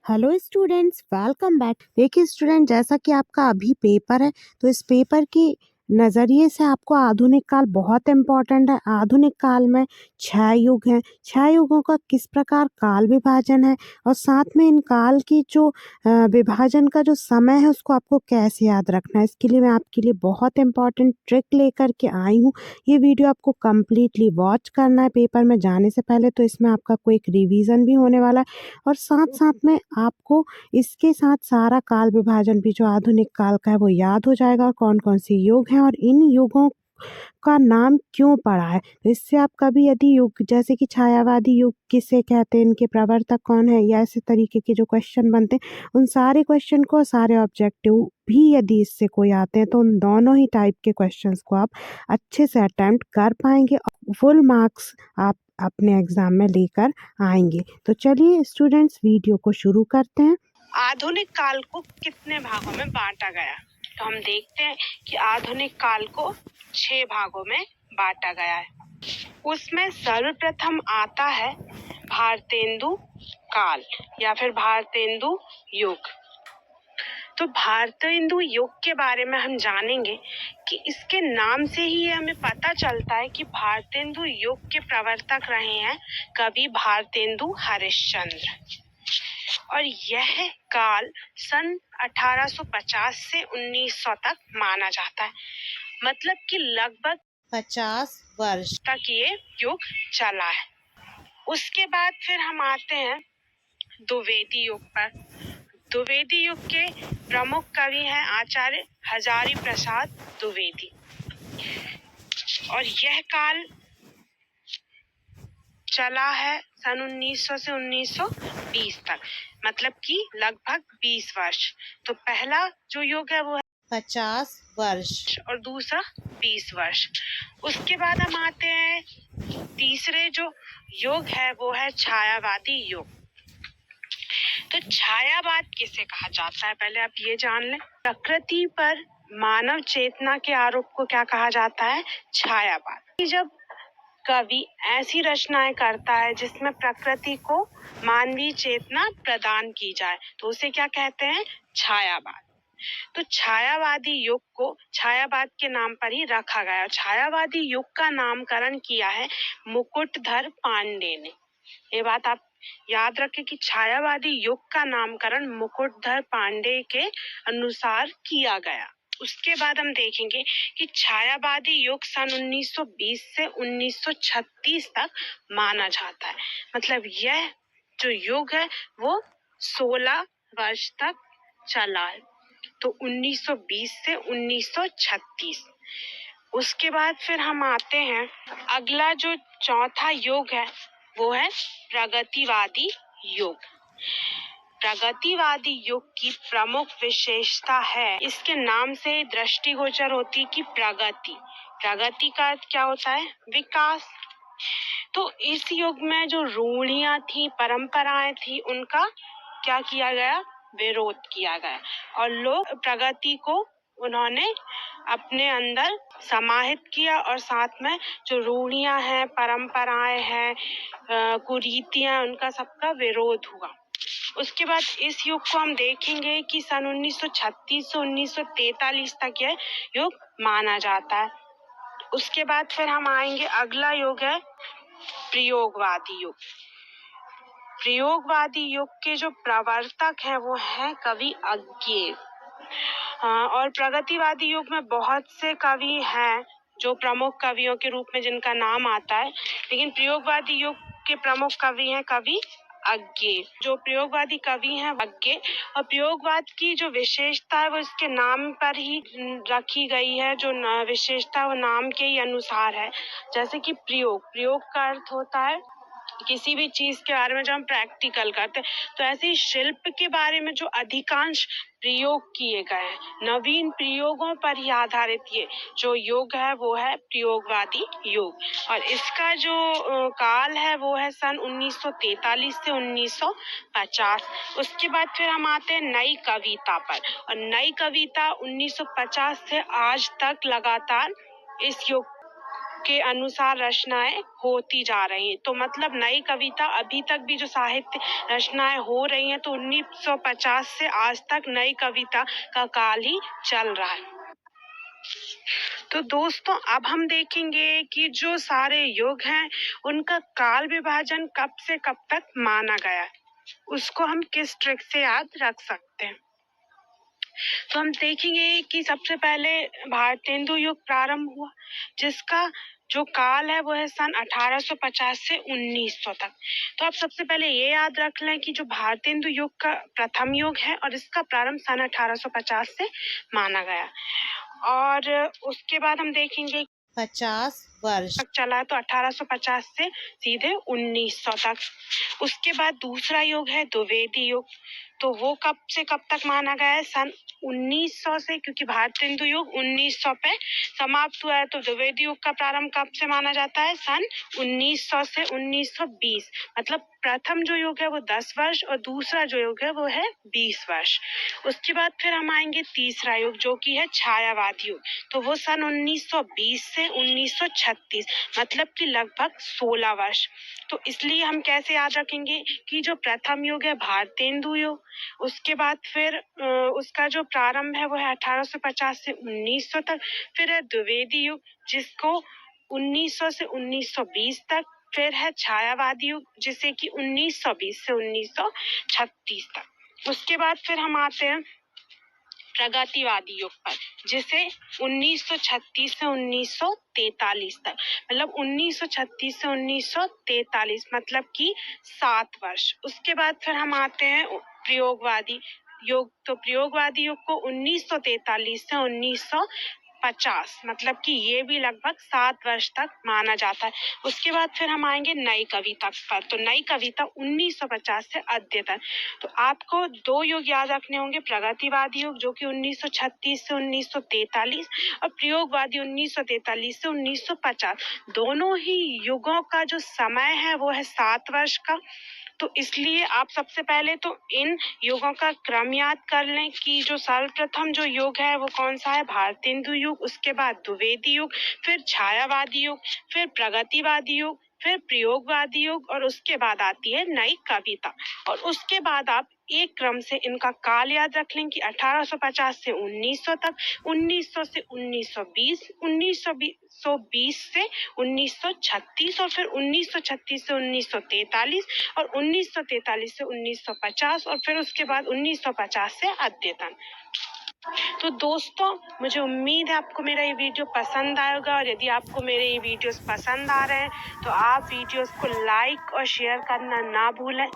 Hello students, welcome back. देखिए student, जैसा कि आपका अभी पेपर है तो इस पेपर की नज़रिए से आपको आधुनिक काल बहुत इम्पोर्टेंट है। आधुनिक काल में 6 युग हैं। 6 युगों का किस प्रकार काल विभाजन है और साथ में इन काल की जो विभाजन का जो समय है उसको आपको कैसे याद रखना है, इसके लिए मैं आपके लिए बहुत इम्पोर्टेंट ट्रिक लेकर के आई हूँ। ये वीडियो आपको कम्प्लीटली वॉच करना है पेपर में जाने से पहले, तो इसमें आपका कोई एक रिवीजन भी होने वाला है और साथ साथ में आपको इसके साथ सारा काल विभाजन भी जो आधुनिक काल का है वो याद हो जाएगा और कौन कौन से युग हैं और इन युगों का नाम क्यों पड़ा है। तो इससे आप कभी यदि युग जैसे कि छायावादी युग किसे कहते हैं, इनके प्रवर्तक कौन है, या ऐसे तरीके के जो क्वेश्चन बनते हैं उन सारे क्वेश्चन को, सारे ऑब्जेक्टिव भी यदि इससे कोई आते हैं तो उन दोनों ही टाइप के क्वेश्चंस को आप अच्छे से अटेम्प्ट कर पाएंगे और फुल मार्क्स आप अपने एग्जाम में लेकर आएंगे। तो चलिए स्टूडेंट्स, वीडियो को शुरू करते हैं। आधुनिक काल को कितने भागों में बांटा गया, तो हम देखते हैं कि आधुनिक काल को 6 भागों में बांटा गया है। उसमें सर्वप्रथम आता है भारतेंदु काल या फिर भारतेंदु युग। तो भारतेंदु युग के बारे में हम जानेंगे कि इसके नाम से ही हमें पता चलता है कि भारतेंदु युग के प्रवर्तक रहे हैं कवि भारतेंदु हरिश्चंद्र। और यह काल सन 1850 से 1900 तक माना जाता है, मतलब कि लगभग 50 वर्ष तक ये युग चला है। उसके बाद फिर हम आते हैं द्विवेदी युग पर। द्विवेदी युग के प्रमुख कवि हैं आचार्य हजारी प्रसाद द्विवेदी। और यह काल चला है सन 1900 से 1920 तक, मतलब कि लगभग 20 वर्ष। तो पहला जो युग है वो है 50 वर्ष और दूसरा 20 वर्ष। उसके बाद हम आते हैं तीसरे जो युग है वो है छायावादी युग। तो छायावाद किसे कहा जाता है, पहले आप ये जान लें। प्रकृति पर मानव चेतना के आरोप को क्या कहा जाता है, छायावाद। जब कवि ऐसी रचनाएं करता है जिसमें प्रकृति को मानवीय चेतना प्रदान की जाए तो उसे क्या कहते हैं, छायावाद। तो छायावादी युग को छायावाद के नाम पर ही रखा गया। छायावादी युग का नामकरण किया है मुकुटधर पांडे ने। ये बात आप याद रखें कि छायावादी युग का नामकरण मुकुटधर पांडे के अनुसार किया गया। उसके बाद हम देखेंगे कि छायावादी युग सन 1920 से 1936 तक माना जाता है, मतलब यह जो युग है वो 16 वर्ष तक चला है। तो 1920 से 1936। उसके बाद फिर हम आते हैं, अगला जो चौथा युग है वो है प्रगतिवादी युग। प्रगतिवादी युग की प्रमुख विशेषता है, इसके नाम से दृष्टिगोचर होती कि प्रगति का अर्थ क्या होता है, विकास। तो इस युग में जो रूढ़ियां थी, परंपराएं थी, उनका क्या किया गया, विरोध किया गया और लोग प्रगति को उन्होंने अपने अंदर समाहित किया और साथ में जो रूढ़ियां हैं, परंपराएं हैं, कुरीतियां, उनका सबका विरोध हुआ। उसके बाद इस युग को हम देखेंगे कि सन 1936 से 1943 तक यह युग माना जाता है। उसके बाद फिर हम आएंगे, अगला युग है प्रयोगवादी युग। प्रयोगवादी युग के जो प्रवर्तक हैं वो हैं कवि अज्ञेय। और प्रगतिवादी युग में बहुत से कवि हैं जो प्रमुख कवियों के रूप में जिनका नाम आता है, लेकिन प्रयोगवादी युग के प्रमुख कवि हैं कवि अज्ञेय। जो प्रयोगवादी कवि हैं अज्ञेय, और प्रयोगवाद की जो विशेषता है वो इसके नाम पर ही रखी गई है। जो विशेषता वो नाम के ही अनुसार है। जैसे कि प्रयोग का अर्थ होता है किसी भी चीज के बारे में जो हम प्रैक्टिकल करते हैं, तो ऐसे ही शिल्प के बारे में जो अधिकांश प्रयोग किए गए हैं, नवीन प्रयोगों पर ही आधारित ये जो युग है वो है प्रयोगवादी युग। और इसका जो काल है वो है सन 1943 से 1950। उसके बाद फिर हम आते हैं नई कविता पर, और नई कविता 1950 से आज तक लगातार इस युग के अनुसार रचनाएं होती जा रही हैं। तो मतलब नई कविता अभी तक भी जो साहित्य रचनाएं हो रही हैं, तो 1950 से आज तक नई कविता का काल ही चल रहा है। तो दोस्तों अब हम देखेंगे कि जो सारे युग हैं उनका काल विभाजन कब से कब तक माना गया है, उसको हम किस ट्रिक से याद रख सकते हैं। तो हम देखेंगे कि सबसे पहले भारतेंदु युग प्रारंभ हुआ, जिसका जो काल है वो है सन 1850 से 1900 तक। तो आप सबसे पहले ये याद रख लें कि जो भारतेंदु युग का प्रथम युग है और इसका प्रारंभ सन 1850 से माना गया। और उसके बाद हम देखेंगे 50 वर्ष तक चला, तो 1850 से सीधे 1900 तक। उसके बाद दूसरा युग है द्विवेदी युग, तो वो कब से कब तक माना गया है, सन 1900 से, क्योंकि भारतेंदु युग 1900 पे समाप्त हुआ है। तो द्विवेदी युग का प्रारंभ कब से माना जाता है, सन 1900 से 1920। मतलब प्रथम जो युग है वो 10 वर्ष और दूसरा जो युग है वो है 20 वर्ष। उसके बाद फिर हम आएंगे तीसरा युग, जो कि है छायावादी युग, तो वो सन 1920 से 1936, मतलब कि लगभग 16 वर्ष। तो इसलिए हम कैसे याद रखेंगे कि जो प्रथम युग है भारतेंदु युग, उसके बाद फिर उसका जो प्रारंभ है वो है 1850 से 1900 तक, फिर है द्विवेदी युग जिसको 1900 से 1920 तक, फिर है छायावादी युग जिसे कि 1920 से 1936 तक। उसके बाद फिर हम आते हैं प्रगतिवादी युग पर, जिसे 1936 से 1943 तक, मतलब 1936 से 1943, मतलब कि 7 वर्ष। उसके बाद फिर हम आते हैं प्रयोगवादी युग, तो प्रयोगवादी युग को 1943 से 1950, मतलब कि ये भी लगभग 7 वर्ष तक माना जाता है। उसके बाद फिर हम आएंगे नई कविता पर, तो नई कविता 1950 से अद्यतन। तो आपको 2 युग याद रखने होंगे, प्रगतिवादी युग जो कि 1936 से 1943 और प्रयोगवादी 1943 से 1950। दोनों ही युगों का जो समय है वो है 7 वर्ष का। तो इसलिए आप सबसे पहले तो इन युगों का क्रम याद कर लें कि जो सर्वप्रथम जो युग है वो कौन सा है, भारतेंदु युग, उसके बाद द्विवेदी युग, फिर छायावादी युग, फिर प्रगतिवादी युग, फिर प्रयोगवादी युग और उसके बाद आती है नई कविता। और उसके बाद आप एक क्रम से इनका काल याद रख लें कि 1850 से 1900 तक, 1900 से 1920, 1920 से 1936 और फिर 1936 से 1943 और 1943 से 1950 और फिर उसके बाद 1950 से अद्यतन। तो दोस्तों मुझे उम्मीद है आपको मेरा ये वीडियो पसंद आएगा, और यदि आपको मेरे ये वीडियोस पसंद आ रहे हैं तो आप वीडियोस को लाइक और शेयर करना ना भूलें।